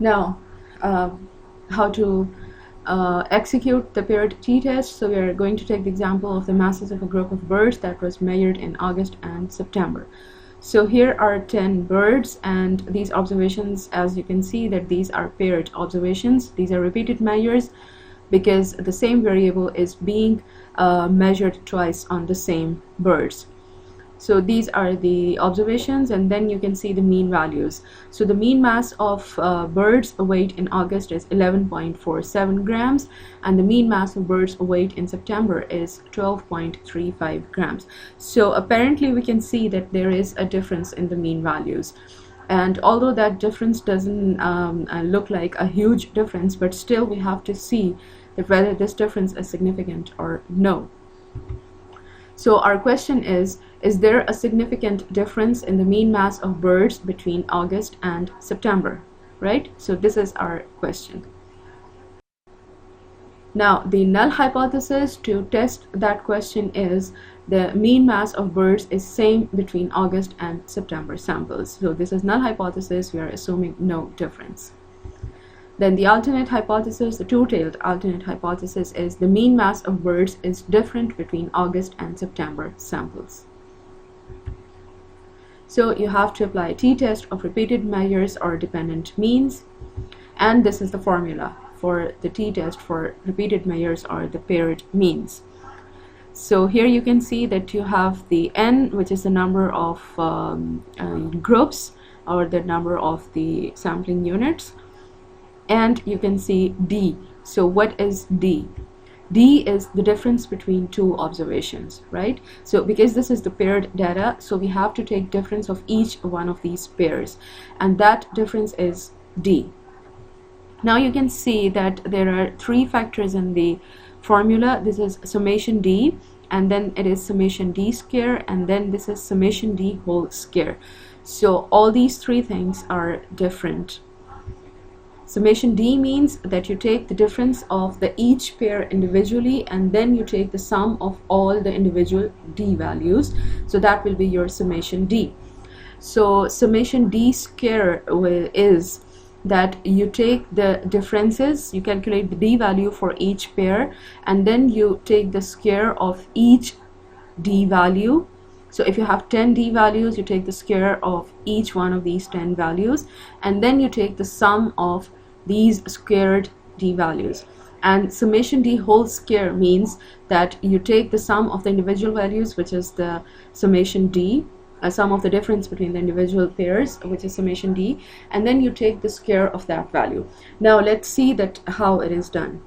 Now, how to execute the paired t-test. So we are going to take the example of the masses of a group of birds that was measured in August and September. So here are 10 birds, and these observations, as you can see, that these are paired observations. These are repeated measures because the same variable is being measured twice on the same birds. So these are the observations, and then you can see the mean values. So the mean mass of birds weight in August is 11.47 grams, and the mean mass of birds weight in September is 12.35 grams. So apparently we can see that there is a difference in the mean values. And although that difference doesn't look like a huge difference, but still we have to see that whether this difference is significant or no. So our question is there a significant difference in the mean mass of birds between August and September, right? So this is our question. Now, the null hypothesis to test that question is the mean mass of birds is same between August and September samples. So this is null hypothesis, we are assuming no difference. Then the alternate hypothesis, the two-tailed alternate hypothesis, is the mean mass of birds is different between August and September samples. So you have to apply a t-test of repeated measures or dependent means, and this is the formula for the t-test for repeated measures or the paired means. So here you can see that you have the n, which is the number of groups or the number of the sampling units, and you can see d. So what is d? D is the difference between two observations, right? So because this is the paired data, so we have to take difference of each one of these pairs, and that difference is d. Now you can see that there are three factors in the formula. This is summation d, and then it is summation d square, and then this is summation d whole square. So all these three things are different. Summation d means that you take the difference of the each pair individually, and then you take the sum of all the individual d values. So that will be your summation d. So summation d square is that you take the differences, you calculate the d value for each pair, and then you take the square of each d value. So if you have 10 d values, you take the square of each one of these 10 values, and then you take the sum of these squared d values. And summation d whole square means that you take the sum of the individual values, which is the summation d, sum of the difference between the individual pairs, which is summation d, and then you take the square of that value. Now let's see that how it is done.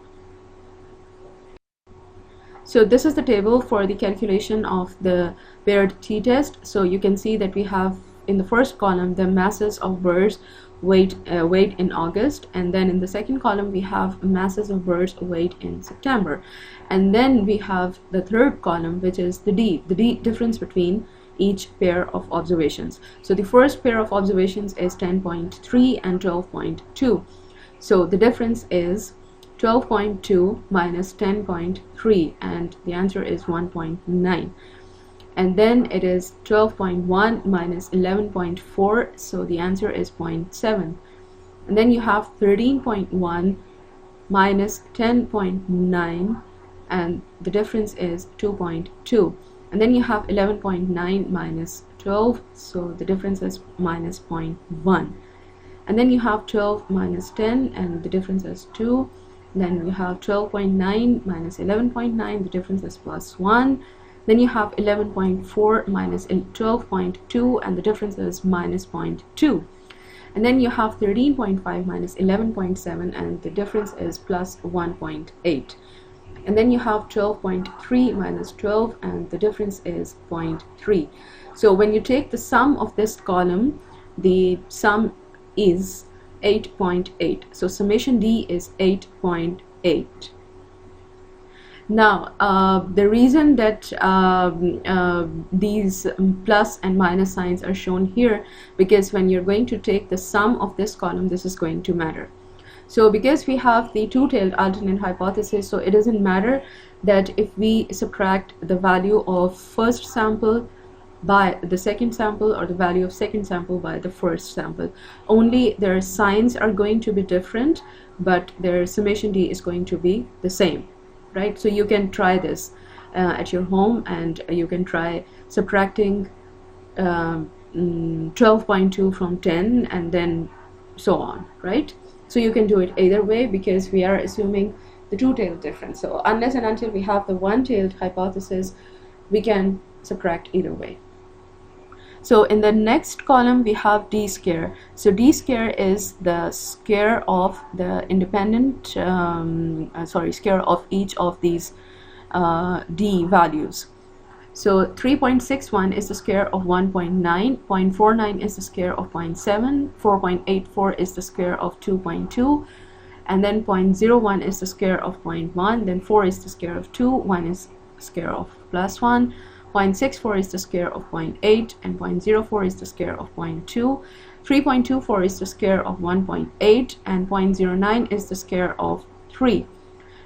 So this is the table for the calculation of the paired t-test. So you can see that we have in the first column the masses of birds weight in August, and then in the second column we have masses of birds weight in September, and then we have the third column, which is the d difference between each pair of observations. So the first pair of observations is 10.3 and 12.2. So the difference is 12.2 minus 10.3, and the answer is 1.9. And then it is 12.1 minus 11.4, so the answer is 0.7. And then you have 13.1 minus 10.9, and the difference is 2.2. And then you have 11.9 minus 12, so the difference is minus 0.1. And then you have 12 minus 10, and the difference is 2. Then you have 12.9 minus 11.9, the difference is plus 1. Then you have 11.4 minus 12.2, and the difference is minus 0.2. And then you have 13.5 minus 11.7, and the difference is plus 1.8. And then you have 12.3 minus 12, and the difference is 0.3. So when you take the sum of this column, the sum is 8.8. So summation d is 8.8. Now the reason that these plus and minus signs are shown here, because when you're going to take the sum of this column, this is going to matter. So because we have the two-tailed alternate hypothesis, so it doesn't matter that if we subtract the value of first sample by the second sample or the value of second sample by the first sample. Only their signs are going to be different, but their summation d is going to be the same, right? So you can try this at your home, and you can try subtracting 12.2 from 10 and then so on, right? So you can do it either way because we are assuming the two-tailed difference. So unless and until we have the one-tailed hypothesis, we can subtract either way. So in the next column we have d square. So d square is the square of the independent square of each of these d values. So 3.61 is the square of 1.9, 0.49 is the square of 0.7, 4.84 is the square of 2.2, and then 0.01 is the square of 0.1, then 4 is the square of 2, 1 is square of plus 1, 0.64 is the square of 0.8, and 0.04 is the square of 0.2, 3.24 is the square of 1.8, and 0.09 is the square of 3.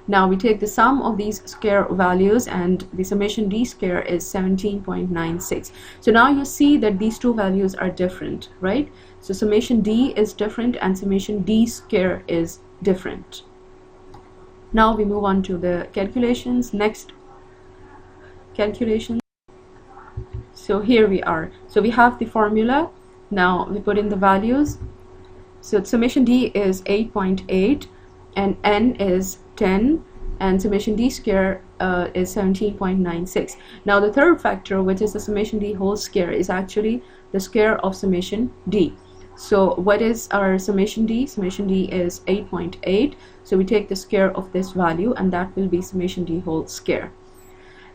Now we take the sum of these square values, and the summation d square is 17.96. So now you see that these two values are different, right? So summation d is different and summation d square is different. Now we move on to the calculations. Next calculation. So here we are. So we have the formula. Now we put in the values. So summation d is 8.8 and n is 10, and summation d square is 17.96. Now the third factor, which is the summation d whole square, is actually the square of summation d. So what is our summation d? Summation d is 8.8. So we take the square of this value, and that will be summation d whole square.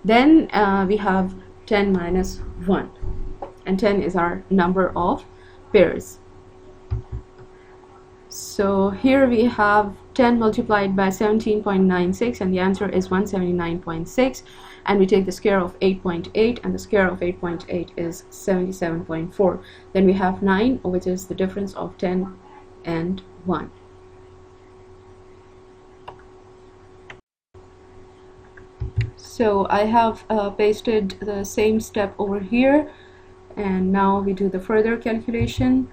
Then we have 10 minus 1, and 10 is our number of pairs. So here we have 10 multiplied by 17.96, and the answer is 179.6, and we take the square of 8.8, and the square of 8.8 is 77.4. Then we have 9, which is the difference of 10 and 1. So I have pasted the same step over here, and now we do the further calculation.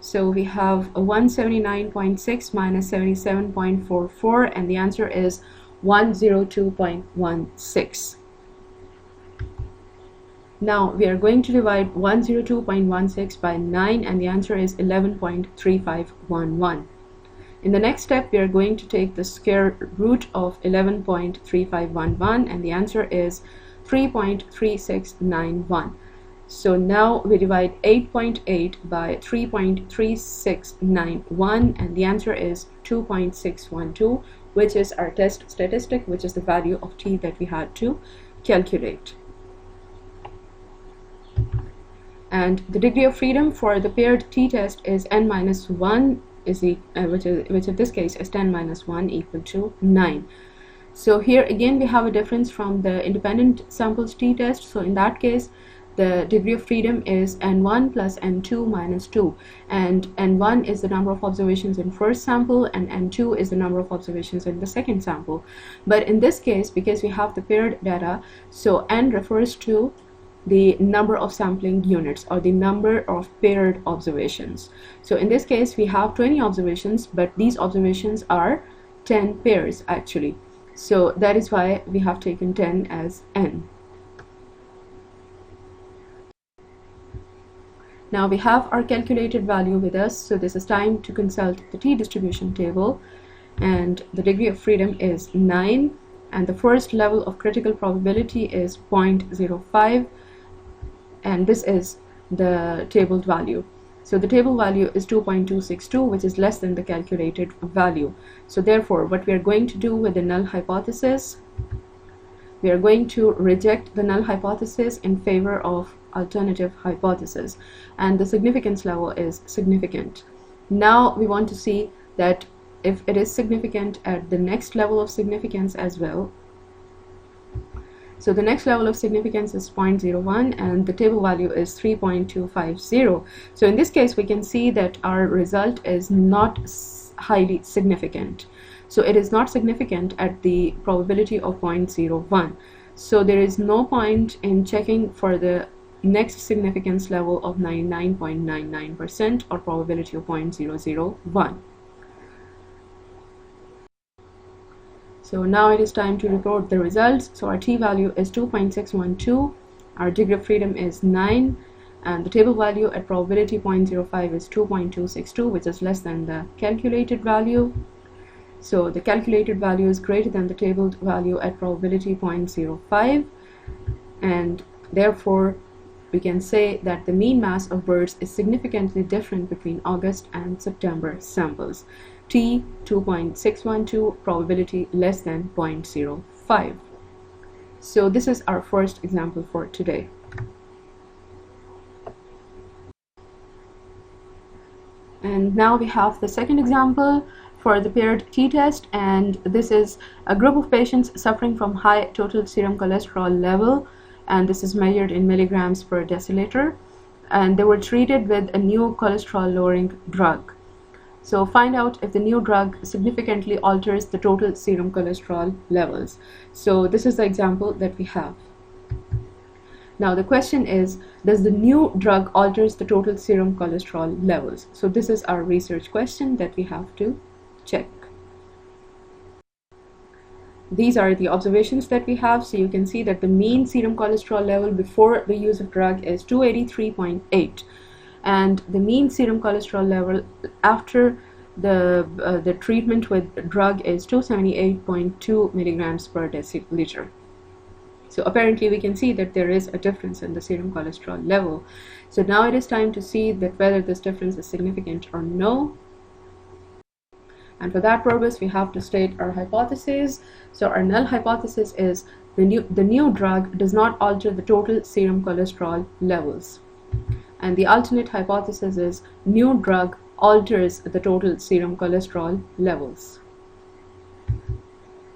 So we have a 179.6 minus 77.44, and the answer is 102.16. Now we are going to divide 102.16 by 9, and the answer is 11.3511. In the next step, we are going to take the square root of 11.3511, and the answer is 3.3691. So now we divide 8.8 by 3.3691, and the answer is 2.612, which is our test statistic, which is the value of t that we had to calculate. And the degree of freedom for the paired t-test is n minus 1, which in this case is 10 minus 1 equal to 9. So here again we have a difference from the independent samples t-test. So in that case, the degree of freedom is n1 plus n2 minus 2, and n1 is the number of observations in first sample, and n2 is the number of observations in the second sample. But in this case, because we have the paired data, so n refers to the number of sampling units, or the number of paired observations. So in this case we have 20 observations, but these observations are 10 pairs actually. So that is why we have taken 10 as n. Now we have our calculated value with us, so this is time to consult the t-distribution table, and the degree of freedom is 9, and the first level of critical probability is 0.05, and this is the tabled value. So the table value is 2.262, which is less than the calculated value. So therefore, what we are going to do with the null hypothesis, we are going to reject the null hypothesis in favor of alternative hypothesis, and the significance level is significant. Now we want to see that if it is significant at the next level of significance as well. So the next level of significance is 0.01, and the table value is 3.250. So in this case we can see that our result is not highly significant. So it is not significant at the probability of 0.01. So there is no point in checking for the next significance level of 99.99% or probability of 0.001. So now it is time to report the results. So our t-value is 2.612, our degree of freedom is 9, and the table value at probability 0.05 is 2.262, which is less than the calculated value. So the calculated value is greater than the tabled value at probability 0.05, and therefore we can say that the mean mass of birds is significantly different between August and September samples. T 2.612, probability less than 0.05. So this is our first example for today. And now we have the second example for the paired t-test, and this is a group of patients suffering from high total serum cholesterol level, and this is measured in milligrams per deciliter, and they were treated with a new cholesterol lowering drug. So find out if the new drug significantly alters the total serum cholesterol levels. So this is the example that we have. Now the question is, does the new drug alters the total serum cholesterol levels? So this is our research question that we have to check. These are the observations that we have. So you can see that the mean serum cholesterol level before the use of drug is 283.8, and the mean serum cholesterol level after the treatment with drug is 278.2 milligrams per deciliter. So apparently we can see that there is a difference in the serum cholesterol level. So now it is time to see that whether this difference is significant or no. And for that purpose we have to state our hypothesis. So our null hypothesis is the new drug does not alter the total serum cholesterol levels. And the alternate hypothesis is new drug alters the total serum cholesterol levels.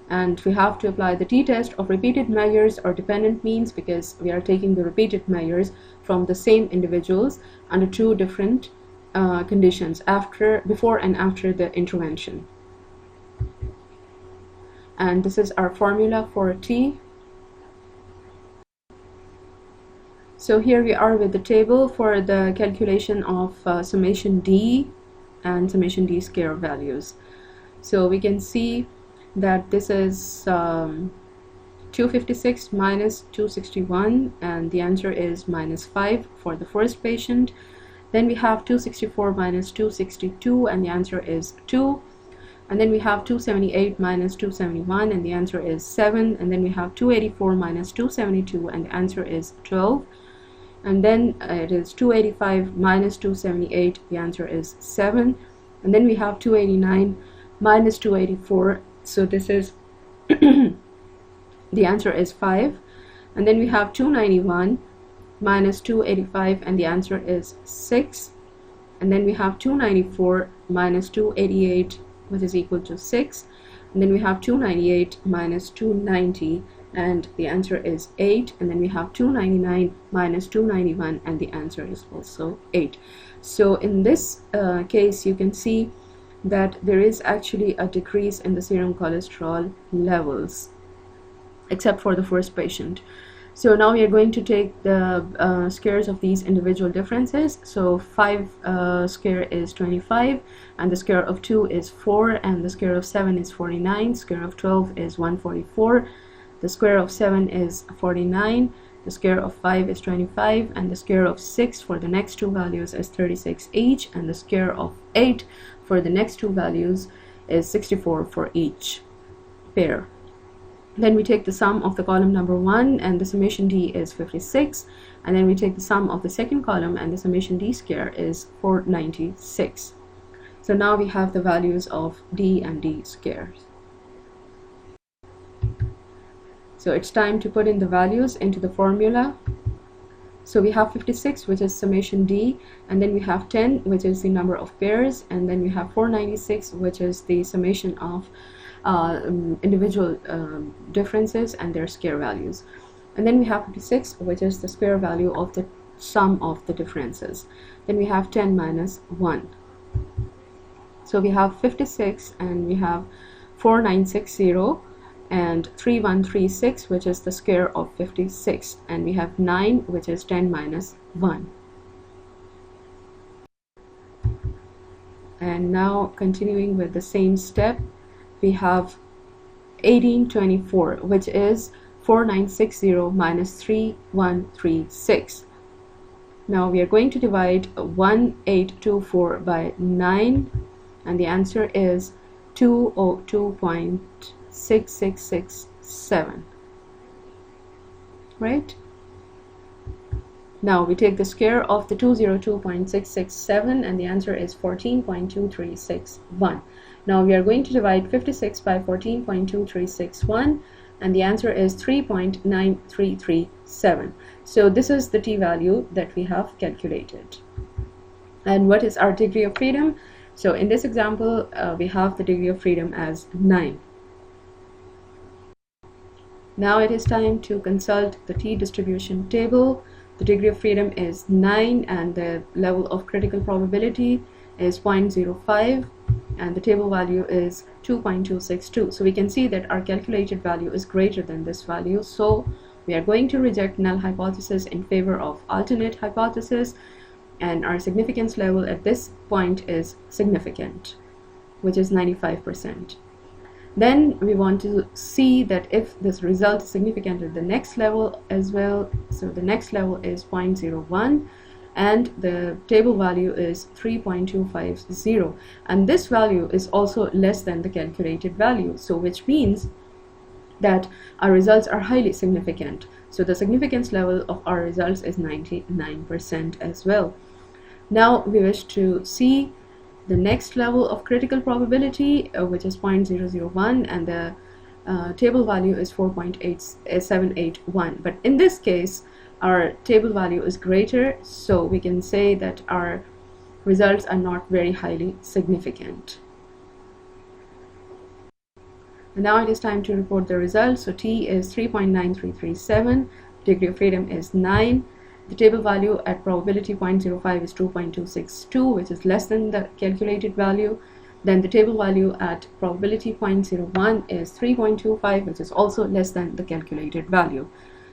And we have to apply the t-test of repeated measures or dependent means, because we are taking the repeated measures from the same individuals under two different conditions, before and after the intervention. And this is our formula for t. So here we are with the table for the calculation of summation d and summation d square values. So we can see that this is 256 minus 261, and the answer is -5 for the first patient. Then we have 264 minus 262, and the answer is 2. And then we have 278 minus 271, and the answer is 7. And then we have 284 minus 272, and the answer is 12. And then it is 285 minus 278, the answer is 7. And then we have 289 minus 284, so this is the answer is 5. And then we have 291 minus 285, and the answer is 6. And then we have 294 minus 288, which is equal to 6. And then we have 298 minus 290, and the answer is 8. And then we have 299 minus 291, and the answer is also 8. So in this case you can see that there is actually a decrease in the serum cholesterol levels, except for the first patient. So now we are going to take the squares of these individual differences. So 5 square is 25, and the square of 2 is 4, and the square of 7 is 49, square of 12 is 144, the square of 7 is 49, the square of 5 is 25, and the square of 6 for the next two values is 36 each, and the square of 8 for the next two values is 64 for each pair. Then we take the sum of the column number 1, and the summation d is 56, and then we take the sum of the second column, and the summation d square is 496. So now we have the values of d and d squares. So it's time to put in the values into the formula. So we have 56, which is summation d, and then we have 10, which is the number of pairs, and then we have 496, which is the summation of individual differences and their square values. And then we have 56, which is the square value of the sum of the differences. Then we have 10 minus 1. So we have 56, and we have 4960, and 3136, which is the square of 56, and we have 9, which is 10 minus 1. And now continuing with the same step, we have 1824, which is 4960 minus 3136. Now we are going to divide 1824 by 9, and the answer is 202.6667, right? Now we take the square of the 202.667, and the answer is 14.2361. Now we are going to divide 56 by 14.2361, and the answer is 3.9337. So this is the t-value that we have calculated. And what is our degree of freedom? So in this example, we have the degree of freedom as 9. Now it is time to consult the t-distribution table. The degree of freedom is 9, and the level of critical probability is 0.05, and the table value is 2.262. So we can see that our calculated value is greater than this value. So we are going to reject null hypothesis in favor of alternate hypothesis, and our significance level at this point is significant, which is 95%. Then we want to see that if this result is significant at the next level as well. So the next level is 0.01, and the table value is 3.250, and this value is also less than the calculated value, so which means that our results are highly significant. So the significance level of our results is 99% as well. Now we wish to see the next level of critical probability, which is 0.001, and the table value is 4.781. But in this case, our table value is greater, so we can say that our results are not very highly significant. And now it is time to report the results. So t is 3.9337, degree of freedom is 9, the table value at probability 0.05 is 2.262, which is less than the calculated value. Then the table value at probability 0.01 is 3.25, which is also less than the calculated value.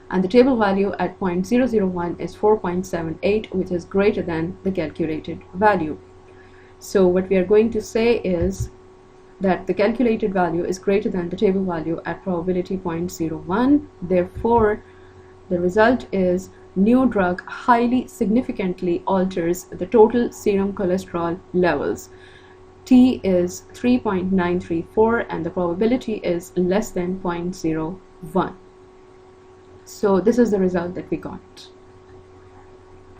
And the table value at 0.001 is 4.78, which is greater than the calculated value. So what we are going to say is that the calculated value is greater than the table value at probability 0.01. Therefore, the result is new drug highly significantly alters the total serum cholesterol levels. T is 3.934, and the probability is less than 0.01. So this is the result that we got.